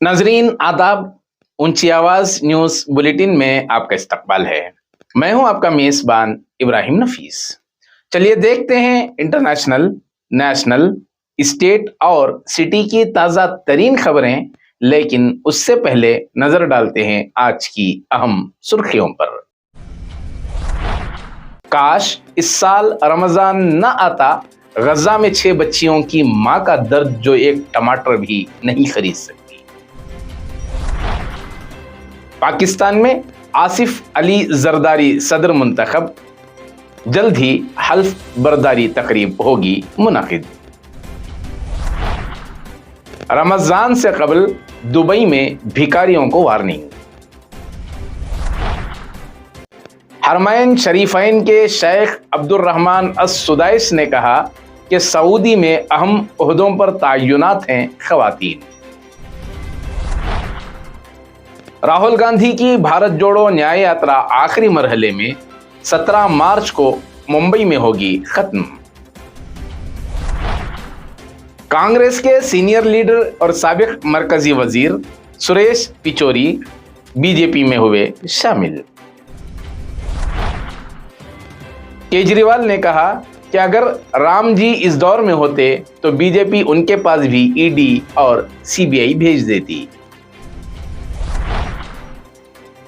नाजरीन आदाब। ऊंची आवाज न्यूज बुलेटिन में आपका इस्तकबाल है। मैं हूं आपका मेजबान इब्राहिम नफीस। चलिए देखते हैं इंटरनेशनल, नेशनल, स्टेट और सिटी की ताज़ा तरीन खबरें, लेकिन उससे पहले नजर डालते हैं आज की अहम सुर्खियों पर। काश इस साल रमजान न आता, गजा में 6 बच्चियों की मां का दर्द जो एक टमाटर भी नहीं खरीद सकती। पाकिस्तान में आसिफ अली जरदारी सदर मुंतखब, जल्द ही हल्फ बर्दारी तकरीब होगी मुनाकिद। रमजान से कबल दुबई में भिखारियों को वार्निंग। हरमैन शरीफैन के शेख अब्दुर्रहमान अस-सुदैस ने कहा कि सऊदी में अहम ओहदों पर तयनात हैं खवातीन। राहुल गांधी की भारत जोड़ो न्याय यात्रा आखिरी मरहले में 17 मार्च को मुंबई में होगी खत्म। कांग्रेस के सीनियर लीडर और साबिक मरकजी वजीर सुरेश पिचोरी बीजेपी में हुए शामिल। केजरीवाल ने कहा कि अगर राम जी इस दौर में होते तो बीजेपी उनके पास भी ईडी और सीबीआई भेज देती।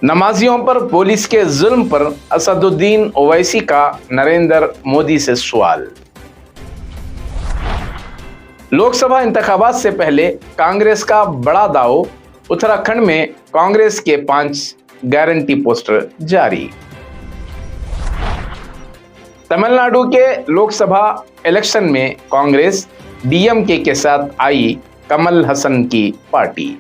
नमाजियों पर पुलिस के जुल्म पर असदुद्दीन ओवैसी का नरेंद्र मोदी से सवाल। लोकसभा इंतखाबात से पहले कांग्रेस का बड़ा दाव, उत्तराखंड में कांग्रेस के 5 गारंटी पोस्टर जारी। तमिलनाडु के लोकसभा इलेक्शन में कांग्रेस डीएमके के साथ आई कमल हसन की पार्टी।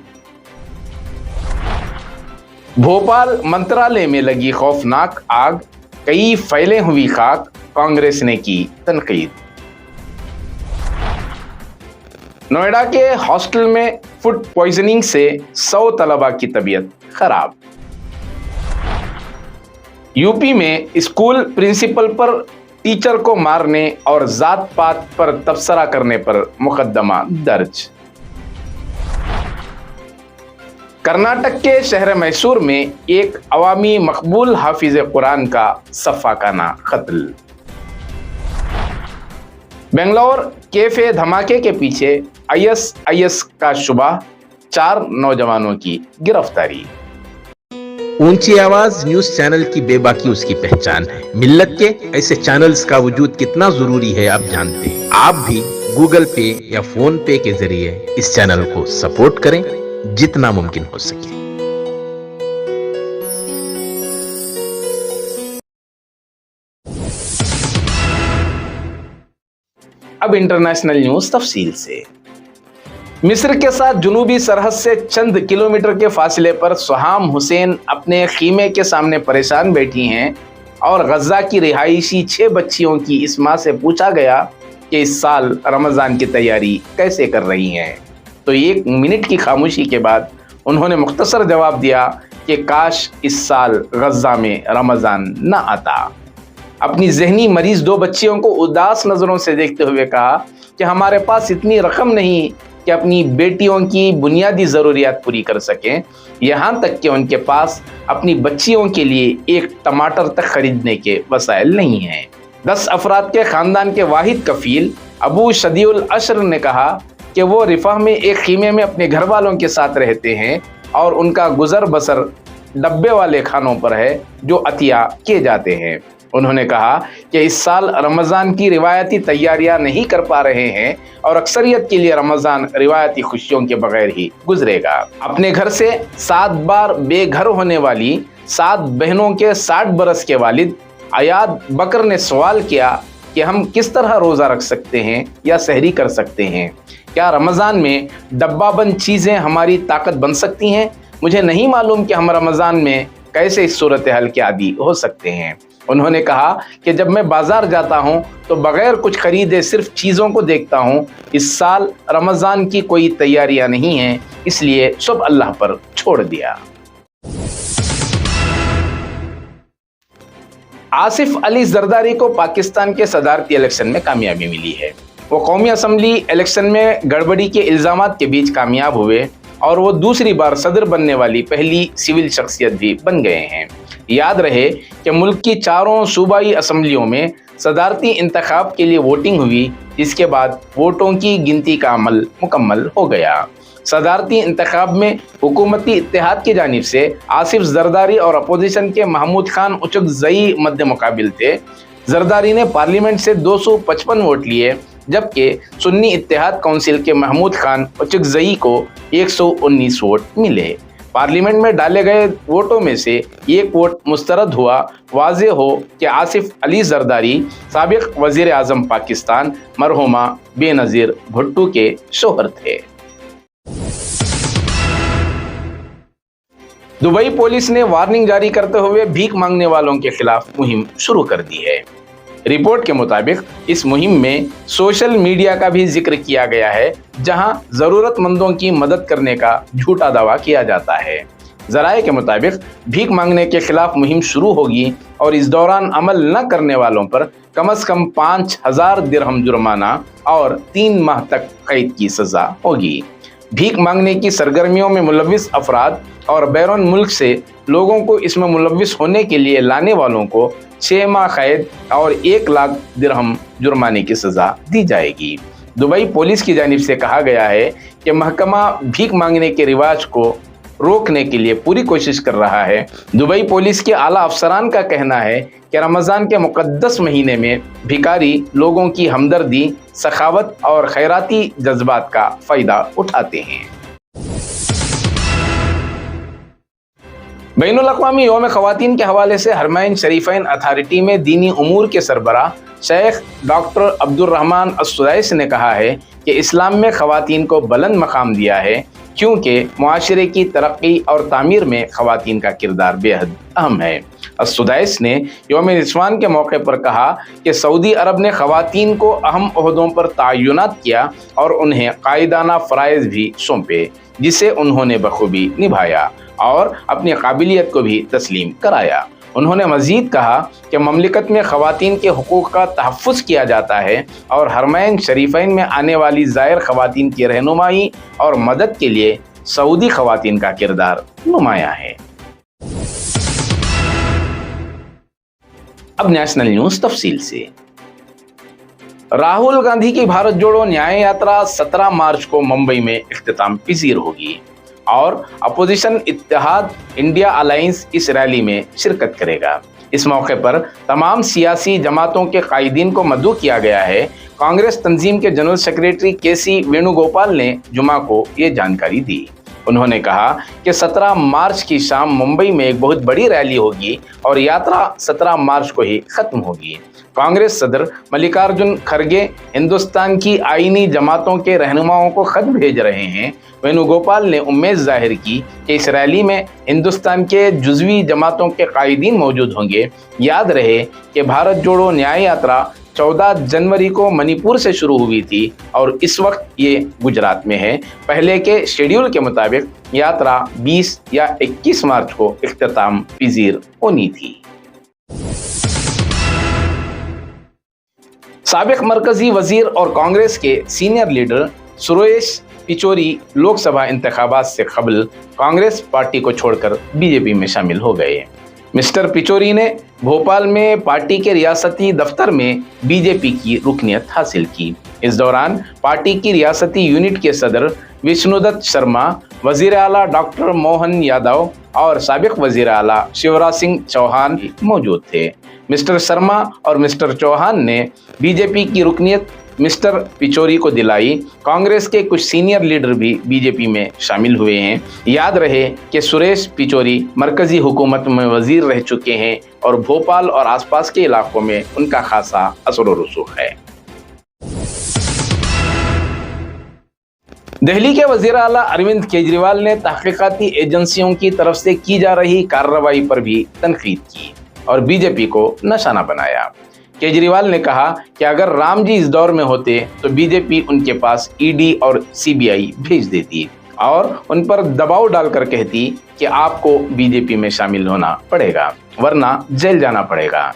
भोपाल मंत्रालय में लगी खौफनाक आग, कई फैले हुई खाक, कांग्रेस ने की तनकीद। नोएडा के हॉस्टल में फूड पॉइजनिंग से 100 तलबा की तबीयत खराब। यूपी में स्कूल प्रिंसिपल पर टीचर को मारने और जात पात पर तबसरा करने पर मुकदमा दर्ज। कर्नाटक के शहर मैसूर में एक अवामी मकबूल हाफिज कुरान का सफ़ाकाना कत्ल। बेंगलोर कैफे धमाके के पीछे आईएसआईएस का शुबा, 4 नौजवानों की गिरफ्तारी। ऊंची आवाज न्यूज चैनल की बेबाकी उसकी पहचान है। मिल्लत के ऐसे चैनल्स का वजूद कितना जरूरी है आप जानते हैं। आप भी गूगल पे या फोन पे के जरिए इस चैनल को सपोर्ट करें जितना मुमकिन हो सके। अब इंटरनेशनल न्यूज तफसील से। मिस्र के साथ जुनूबी सरहद से चंद किलोमीटर के फासले पर सुहाम हुसैन अपने खीमे के सामने परेशान बैठी हैं और गजा की रिहायशी 6 बच्चियों की इस मां से पूछा गया कि इस साल रमजान की तैयारी कैसे कर रही हैं, तो 1 मिनट की खामोशी के बाद उन्होंने मुख्तसर जवाब दिया कि काश इस साल गजा में रमजान न आता। अपनी जहनी मरीज 2 बच्चियों को उदास नज़रों से देखते हुए कहा कि हमारे पास इतनी रकम नहीं कि अपनी बेटियों की बुनियादी ज़रूरियात पूरी कर सकें, यहाँ तक कि उनके पास अपनी बच्चियों के लिए एक टमाटर तक खरीदने के वसाइल नहीं हैं। 10 अफराद के ख़ानदान के वाहिद कफील अबू शदीउल अशर ने कहा कि वो रिफाह में एक खीमे में अपने घर वालों के साथ रहते हैं और उनका गुजर बसर डब्बे वाले खानों पर है जो अतिया किए जाते हैं। उन्होंने कहा कि इस साल रमज़ान की रिवायती तैयारियां नहीं कर पा रहे हैं और अक्सरियत के लिए रमज़ान रिवायती खुशियों के बगैर ही गुजरेगा। अपने घर से 7 बार बेघर होने वाली 7 बहनों के 60 बरस के वालिद अयाद बकर ने सवाल किया कि हम किस तरह रोज़ा रख सकते हैं या सहरी कर सकते हैं। क्या रमज़ान में डब्बाबंद चीज़ें हमारी ताकत बन सकती हैं? मुझे नहीं मालूम कि हम रमज़ान में कैसे इस सूरत हाल के आदी हो सकते हैं। उन्होंने कहा कि जब मैं बाज़ार जाता हूं तो बग़ैर कुछ ख़रीदे सिर्फ चीज़ों को देखता हूं। इस साल रमज़ान की कोई तैयारियां नहीं हैं, इसलिए सब अल्लाह पर छोड़ दिया। आसिफ अली जरदारी को पाकिस्तान के सदारती इलेक्शन में कामयाबी मिली है। वो कौमी असम्बली इलेक्शन में गड़बड़ी के इल्ज़ामात के बीच कामयाब हुए और वो दूसरी बार सदर बनने वाली पहली सिविल शख्सियत भी बन गए हैं। याद रहे कि मुल्क की चारों सूबाई असम्बलियों में सदारती इंतखाब के लिए वोटिंग हुई, जिसके बाद वोटों की गिनती का अमल मुकम्मल हो गया। सदारती इंतखाब में हुकूमती इत्तेहाद की जानिब से आसिफ जरदारी और अपोजिशन के महमूद खान उचकजई मद्दे मुकाबिल थे। जरदारी ने पार्लियामेंट से 255 वोट लिए, जबकि सुन्नी इत्तेहाद काउंसिल के महमूद खान उचकजई को 119 वोट मिले। पार्लियामेंट में डाले गए वोटों में से एक वोट मुस्तरद हुआ। वाज़ेह हो कि आसिफ अली जरदारी साबिक वज़ीर आज़म पाकिस्तान मरहुमा बेनज़ीर भुट्टो के शोहर थे। दुबई पुलिस ने वार्निंग जारी करते हुए भीख मांगने वालों के खिलाफ मुहिम शुरू कर दी है। रिपोर्ट के मुताबिक इस मुहिम में सोशल मीडिया का भी जिक्र किया गया है, जहां जरूरतमंदों की मदद करने का झूठा दावा किया जाता है। जराये के मुताबिक भीख मांगने के खिलाफ मुहिम शुरू होगी और इस दौरान अमल न करने वालों पर कम से कम 5000 दिरहम जुर्माना और 3 माह तक कैद की सजा होगी। भीख मांगने की सरगर्मियों में मुलव्विस अफराद और बैरून मुल्क से लोगों को इसमें मुलव्विस होने के लिए लाने वालों को 6 माह कैद और 1 लाख दिरहम जुर्माने की सजा दी जाएगी। दुबई पुलिस की जानिब से कहा गया है कि महकमा भीख मांगने के रिवाज को रोकने के लिए पूरी कोशिश कर रहा है। दुबई पुलिस के आला अफसरान का कहना है कि रमज़ान के मुक़द्दस महीने में भिखारी लोगों की हमदर्दी, सखावत और खैराती जज्बात का फ़ायदा उठाते हैं। बैनुल अक़वामी यौम ख़वातीन के हवाले से हरमैन शरीफ़ैन अथॉरिटी में दीनी उमूर के सरबराह शेख डॉक्टर अब्दुर्रहमान अस-सुदैस ने कहा है कि इस्लाम में ख़वातीन को बुलंद मकाम दिया है, क्योंकि मुआशरे की तरक्की और तामीर में ख़वातीन का किरदार बेहद अहम है। अस-सुदैस ने यौम निस्वान के मौके पर कहा कि सऊदी अरब ने ख़वातीन को अहम ओहदों पर तयनात किया और उन्हें कायदाना फ़राइज़ भी सौंपे, जिसे उन्होंने बखूबी निभाया और अपनी काबिलियत को भी तस्लीम कराया। उन्होंने मज़ीद कहा कि ममलिकत में ख़वातीन के हुकूक़ का तहफ़्फ़ुज़ किया जाता है और हरमैन शरीफ़ैन में आने वाली ज़ायर ख़वातीन की रहनुमाई और मदद के लिए सऊदी ख़वातीन का किरदार नुमाया है। अब नेशनल न्यूज़ तफसील से। राहुल गांधी की भारत जोड़ो न्याय यात्रा 17 मार्च को मुंबई में इख्तिताम पजीर होगी और अपोजिशन इत्तेहाद इंडिया अलायंस इस रैली में शिरकत करेगा। इस मौके पर तमाम सियासी जमातों के कायदीन को मदऊ किया गया है। कांग्रेस तंजीम के जनरल सेक्रेटरी के.सी. वेणुगोपाल ने जुमा को ये जानकारी दी। उन्होंने कहा कि 17 मार्च की शाम मुंबई में एक बहुत बड़ी रैली होगी और यात्रा 17 मार्च को ही खत्म होगी। कांग्रेस सदर मल्लिकार्जुन खड़गे हिंदुस्तान की आईनी जमातों के रहनुमाओं को खत भेज रहे हैं। वेणुगोपाल ने उम्मीद जाहिर की कि इस रैली में हिंदुस्तान के जुज़वी जमातों के कायदीन मौजूद होंगे। याद रहे कि भारत जोड़ो न्याय यात्रा 14 जनवरी को मणिपुर से शुरू हुई थी और इस वक्त ये गुजरात में है। पहले के शेड्यूल के मुताबिक यात्रा 20 या 21 मार्च को इख्तिताम पजीर होनी थी। साबिक मरकजी वजीर और कांग्रेस के सीनियर लीडर सुरेश पिचोरी लोकसभा इंतखाबात से कबल कांग्रेस पार्टी को छोड़कर बीजेपी में शामिल हो गए। मिस्टर पिचोरी ने भोपाल में पार्टी के रियासती दफ्तर में बीजेपी की रुकनियत हासिल की। इस दौरान पार्टी की रियासती यूनिट के सदर विष्णुदत्त शर्मा, वजीर आला डॉक्टर मोहन यादव और साबिक वजीर आला शिवराज सिंह चौहान मौजूद थे। मिस्टर शर्मा और मिस्टर चौहान ने बीजेपी की रुकनियत मिस्टर पिचोरी को दिलाई। कांग्रेस के कुछ सीनियर लीडर भी बीजेपी में शामिल हुए हैं। याद रहे कि सुरेश पिचोरी मरकजी हुकूमत में वजीर रह चुके हैं और भोपाल और आसपास के इलाकों में उनका खासा असर और रसूख है। दिल्ली के वजीर आला अरविंद केजरीवाल ने तहकीकाती एजेंसियों की तरफ से की जा रही कार्रवाई पर भी तनकीद की और बीजेपी को निशाना बनाया। केजरीवाल ने कहा कि अगर राम जी इस दौर में होते तो बीजेपी उनके पास ईडी और सीबीआई भेज देती और उन पर दबाव डालकर कहती कि आपको बीजेपी में शामिल होना पड़ेगा वरना जेल जाना पड़ेगा।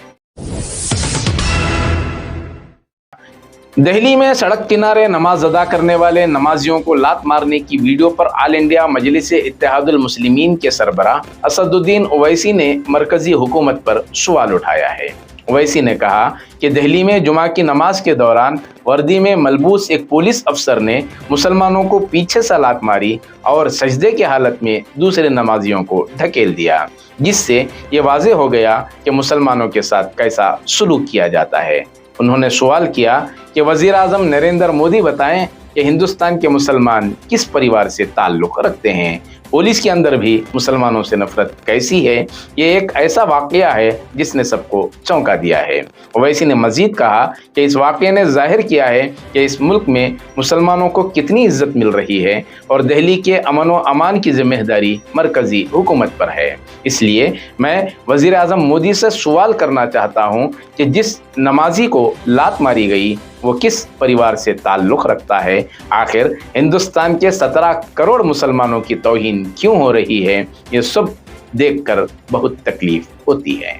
दिल्ली में सड़क किनारे नमाज अदा करने वाले नमाजियों को लात मारने की वीडियो पर ऑल इंडिया मजलिस इत्तेहादुल मुस्लिमीन के सरबराह असदुद्दीन ओवैसी ने मरकजी हुकूमत पर सवाल उठाया है। ओवैसी ने कहा कि दिल्ली में जुमा की नमाज के दौरान वर्दी में मलबूस एक पुलिस अफसर ने मुसलमानों को पीछे से लात मारी और सजदे की हालत में दूसरे नमाजियों को ढकेल दिया, जिससे ये वाज़ेह हो गया कि मुसलमानों के साथ कैसा सलूक किया जाता है। उन्होंने सवाल किया कि वज़ीर आज़म नरेंद्र मोदी बताएं कि हिंदुस्तान के मुसलमान किस परिवार से ताल्लुक़ रखते हैं, पुलिस के अंदर भी मुसलमानों से नफरत कैसी है। ये एक ऐसा वाक़या है जिसने सबको चौंका दिया है। ओवैसी ने मज़ीद कहा कि इस वाक़े ने ज़ाहिर किया है कि इस मुल्क में मुसलमानों को कितनी इज्जत मिल रही है और दिल्ली के अमन व अमान की जिम्मेदारी मरकज़ी हुकूमत पर है। इसलिए मैं वज़ीर आज़म मोदी से सवाल करना चाहता हूँ कि जिस नमाजी को लात मारी गई वो किस परिवार से ताल्लुक़ रखता है। आखिर हिंदुस्तान के 17 करोड़ मुसलमानों की तौहीन क्यों हो रही है, ये सब देखकर बहुत तकलीफ होती है।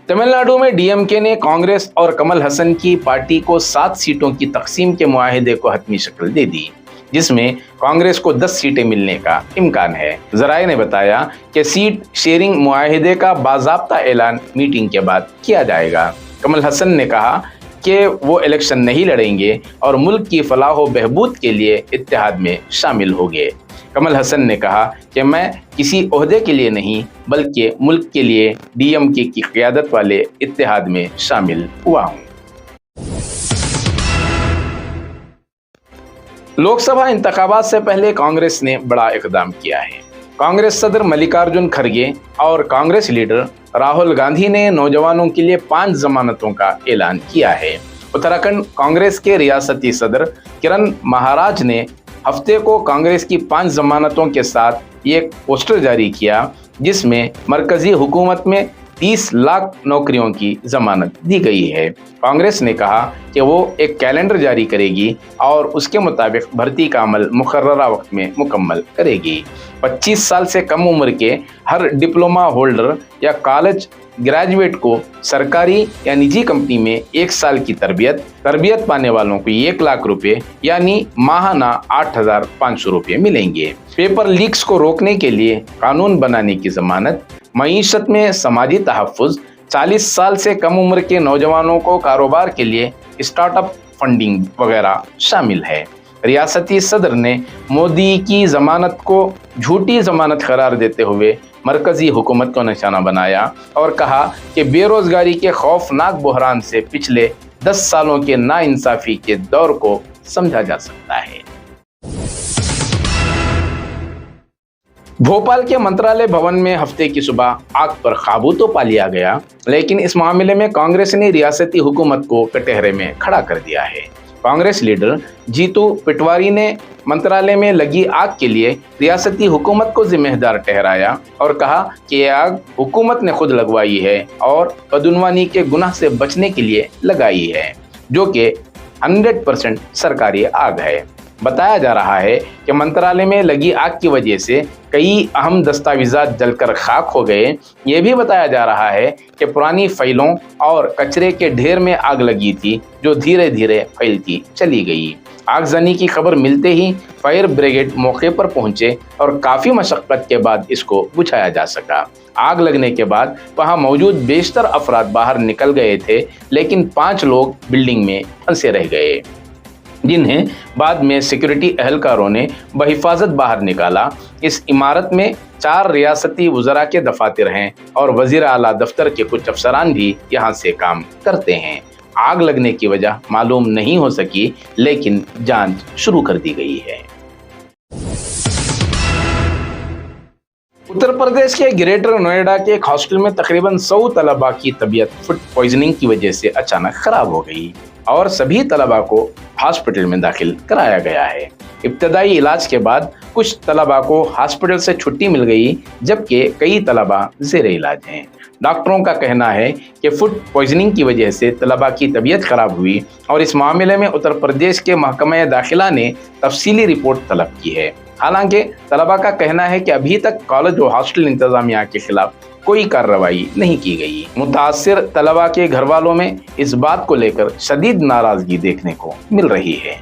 तमिलनाडु में डीएमके ने कांग्रेस और कमल हसन की पार्टी को 7 सीटों की तकसीम के मुआहिदे को हतमी शक्ल दे दी, जिसमें कांग्रेस को 10 सीटें मिलने का इम्कान है। ज़राए ने बताया कि सीट शेयरिंग मुआहिदे का बाज़ाब्ता ऐलान मीटिंग के बाद किया जाएगा। कमल हसन ने कहा कि वो इलेक्शन नहीं लड़ेंगे और मुल्क की फलाह व बहबूद के लिए इत्तेहाद में शामिल होंगे। कमल हसन ने कहा कि मैं किसी ओहदे के लिए नहीं बल्कि मुल्क के लिए डीएमके की क़यादत वाले इत्तेहाद में शामिल हुआ हूँ। लोकसभा इंतखाबात से पहले कांग्रेस ने बड़ा इक़दाम किया है। कांग्रेस सदर मल्लिकार्जुन खड़गे और कांग्रेस लीडर राहुल गांधी ने नौजवानों के लिए 5 जमानतों का ऐलान किया है। उत्तराखंड कांग्रेस के रियासती सदर किरण महाराज ने हफ्ते को कांग्रेस की 5 जमानतों के साथ एक पोस्टर जारी किया, जिसमें मरकजी हुकूमत में 30 लाख नौकरियों की जमानत दी गई है। कांग्रेस ने कहा कि वो एक कैलेंडर जारी करेगी और उसके मुताबिक भर्ती का अमल मुकर्ररा वक्त में मुकम्मल करेगी। 25 साल से कम उम्र के हर डिप्लोमा होल्डर या कॉलेज ग्रेजुएट को सरकारी या निजी कंपनी में 1 साल की तरबियत पाने वालों को 1 लाख रुपए यानी माहाना 8,500 रुपये मिलेंगे। पेपर लीक्स को रोकने के लिए कानून बनाने की जमानत, मईशत में समाजी तहफ़्फ़ुज़, 40 साल से कम उम्र के नौजवानों को कारोबार के लिए स्टार्टअप फंडिंग वगैरह शामिल है। रियासती सदर ने मोदी की जमानत को झूठी जमानत करार देते हुए मरकजी हुकूमत को निशाना बनाया और कहा कि बेरोजगारी के खौफनाक बहरान से पिछले 10 सालों के नाइंसाफ़ी के दौर को समझा जा सकता है। भोपाल के मंत्रालय भवन में हफ्ते की सुबह आग पर काबू तो पा लिया गया, लेकिन इस मामले में कांग्रेस ने रियासती हुकूमत को कटहरे में खड़ा कर दिया है। कांग्रेस लीडर जीतू पटवारी ने मंत्रालय में लगी आग के लिए रियासती हुकूमत को जिम्मेदार ठहराया और कहा कि यह आग हुकूमत ने खुद लगवाई है और बदउनवानी के गुनाह से बचने के लिए लगाई है, जो कि 100% सरकारी आग है। बताया जा रहा है कि मंत्रालय में लगी आग की वजह से कई अहम दस्तावेजात जलकर खाक हो गए। ये भी बताया जा रहा है कि पुरानी फाइलों और कचरे के ढेर में आग लगी थी, जो धीरे धीरे फैलती चली गई। आगजनी की खबर मिलते ही फायर ब्रिगेड मौके पर पहुंचे और काफ़ी मशक्क़त के बाद इसको बुझाया जा सका। आग लगने के बाद वहां मौजूद बेशतर अफराद बाहर निकल गए थे, लेकिन 5 लोग बिल्डिंग में फंसे रह गए, जिन्हें बाद में सिक्योरिटी एहलकारों ने बहिफाजत बाहर निकाला। इस इमारत में 4 रियासती वज़रा के दफातर हैं और वज़ीर आला दफ्तर के कुछ अफसरान भी यहाँ से काम करते हैं। आग लगने की वजह मालूम नहीं हो सकी, लेकिन जांच शुरू कर दी गई है। उत्तर प्रदेश के ग्रेटर नोएडा के एक हॉस्टल में तकरीबन 100 तलबा की तबीयत फूड पॉइजनिंग की वजह से अचानक खराब हो गई और सभी तलबा को हॉस्पिटल में दाखिल कराया गया है। इब्तदाई इलाज के बाद कुछ तलबा को हॉस्पिटल से छुट्टी मिल गई, जबकि कई तलबा ज़ेरे इलाज हैं। डॉक्टरों का कहना है कि फूड पॉइजनिंग की वजह से तलबा की तबीयत खराब हुई और इस मामले में उत्तर प्रदेश के महकमा दाखिला ने तफसीली रिपोर्ट तलब की है। हालांकि तलबा का कहना है कि अभी तक कॉलेज व हॉस्टल इंतजामिया के खिलाफ कोई कार्रवाई नहीं की गई। मुतासिर तलबा के घर वालों में इस बात को लेकर शदीद नाराजगी देखने को मिल रही है।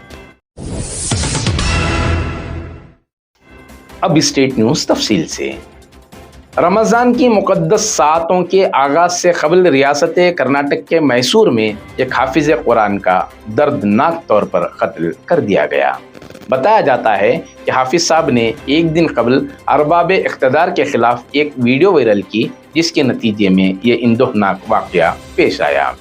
अब स्टेट न्यूज़ तफसील से। रमज़ान की मुक़द्दस सातों के आगाज़ से कबल रियासत कर्नाटक के मैसूर में एक हाफिज़ कुरान का दर्दनाक तौर पर कत्ल कर दिया गया। बताया जाता है कि हाफिज़ साहब ने एक दिन कबल अरबाब इक़्तिदार के ख़िलाफ़ एक वीडियो वायरल की, जिसके नतीजे में ये इंदोहनाक वाक़या पेश आया।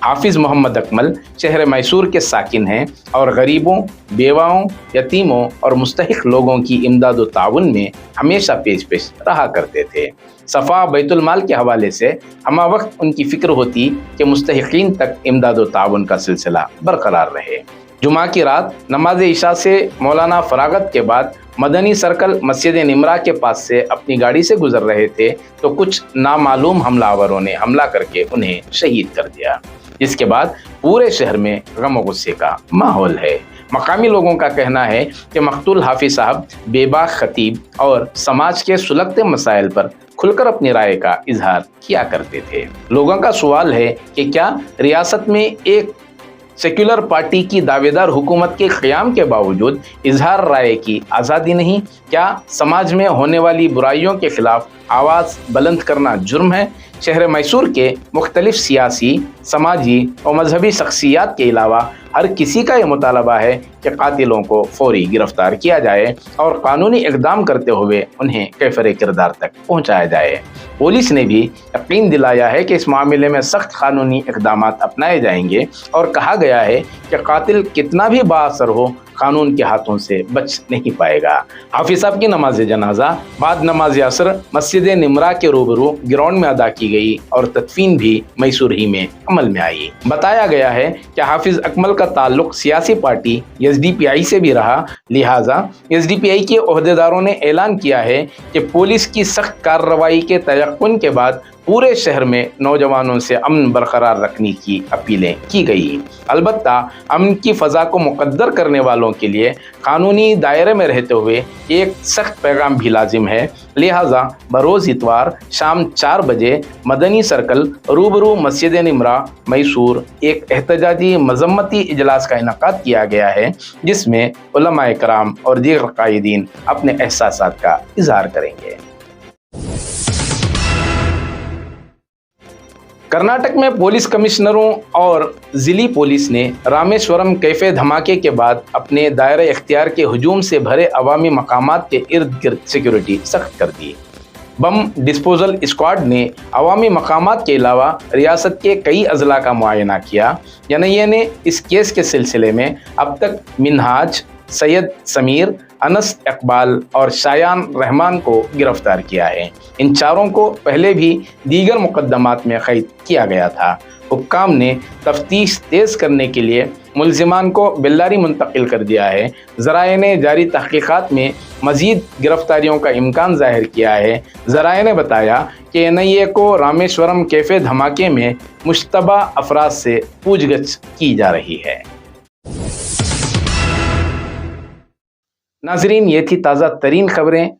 हाफिज़ मोहम्मद अकमल शहर मैसूर के साकिन हैं और गरीबों, बेवाओं, यतीमों और मुस्तहिक लोगों की इमदाद व ताउन में हमेशा पेश रहा करते थे। सफ़ा बैतुल माल के हवाले से हमा वक्त उनकी फ़िक्र होती कि मुस्तहिकीन तक इमदाद व ताउन का सिलसिला बरकरार रहे। जुमा की रात नमाज इशा से मौलाना फरागत के बाद मदनी सर्कल मस्जिद निमरा के पास से अपनी गाड़ी से गुजर रहे थे तो कुछ नामालूम हमलावरों ने हमला करके उन्हें शहीद कर दिया, जिसके बाद पूरे शहर में गम और गुस्से का माहौल है। मकामी लोगों का कहना है कि मकतूल हाफिज़ साहब बेबाक खतीब और समाज के सुलगते मसाइल पर खुलकर अपनी राय का इजहार किया करते थे। लोगों का सवाल है कि क्या रियासत में एक सेक्युलर पार्टी की दावेदार हुकूमत के क़याम के बावजूद इजहार राय की आज़ादी नहीं? क्या समाज में होने वाली बुराइयों के खिलाफ आवाज़ बुलंद करना जुर्म है? शहर मैसूर के मुख्तलिफ सियासी, समाजी और मजहबी शख्सियात के अलावा हर किसी का ये मुतालबा है कि कातिलों को फौरी गिरफ्तार किया जाए और कानूनी इक़दाम करते हुए उन्हें कैफरे किरदार तक पहुँचाया जाए। पुलिस ने भी यकीन दिलाया है कि इस मामले में सख्त कानूनी इक़दाम अपनाए जाएंगे और कहा गया है कि कातिल कितना भी बाअसर हो, कानून के हाथों से बच नहीं पाएगा। हाफिज़ साहब की नमाज जनाजा बाद नमाज असर मस्जिद निमरा के रूबरू ग्राउंड में अदा की गई और तदफीन भी मैसूर ही में अमल में आई। बताया गया है कि हाफिज़ अकमल का ताल्लुक सियासी पार्टी एसडीपीआई से भी रहा, लिहाजा एसडीपीआई के ओहदेदारों ने ऐलान किया है कि पुलिस की सख्त कार्रवाई के तयक्कुन के बाद पूरे शहर में नौजवानों से अमन बरकरार रखने की अपीलें की गई। अलबत्ता अमन की फ़ज़ा को मुक़द्दर करने वालों के लिए कानूनी दायरे में रहते हुए एक सख्त पैगाम भी लाजिम है। लिहाजा बरोज़ इतवार शाम 4 बजे मदनी सर्कल रूबरू मस्जिद निमरा मैसूर एक एहतजाजी मजम्मती इजलास का इनकाद किया गया है, जिसमें उलमाए कराम और दीगर कायदीन अपने एहसासात का इजहार करेंगे। कर्नाटक में पुलिस कमिश्नरों और ज़िली पुलिस ने रामेश्वरम कैफे धमाके के बाद अपने दायरे इख्तियार के हुजूम से भरे अवामी मकामात के इर्द गिर्द सिक्योरिटी सख्त कर दी। बम डिस्पोजल स्क्वाड ने अवामी मकामात के अलावा रियासत के कई अजला का मुआयना किया। एनआईए ने इस केस के सिलसिले में अब तक मिनहाज, सैयद समीर, अनस इकबाल और शायान रहमान को गिरफ्तार किया है। इन चारों को पहले भी दीगर मुकदमात में कैद किया गया था। हुक्काम ने तफ्तीश तेज़ करने के लिए मुलजिमान को बेल्लारी मुंतकिल कर दिया है। ज़राए ने जारी तहकीकात में मज़ीद गिरफ्तारियों का इम्कान ज़ाहिर किया है। ज़राए ने बताया कि एनआईए को रामेश्वरम कैफे धमाके में मुश्तबा अफराद से पूछगछ की जा रही है। नाजरीन, ये थी ताज़ा तरीन खबरें।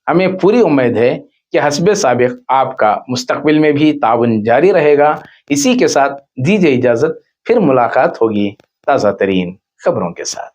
हमें पूरी उम्मीद है कि हस्बे साबिक़ आपका मुस्तक़बिल में भी ताउन जारी रहेगा। इसी के साथ दीजिए इजाज़त, फिर मुलाकात होगी ताज़ा तरीन खबरों के साथ।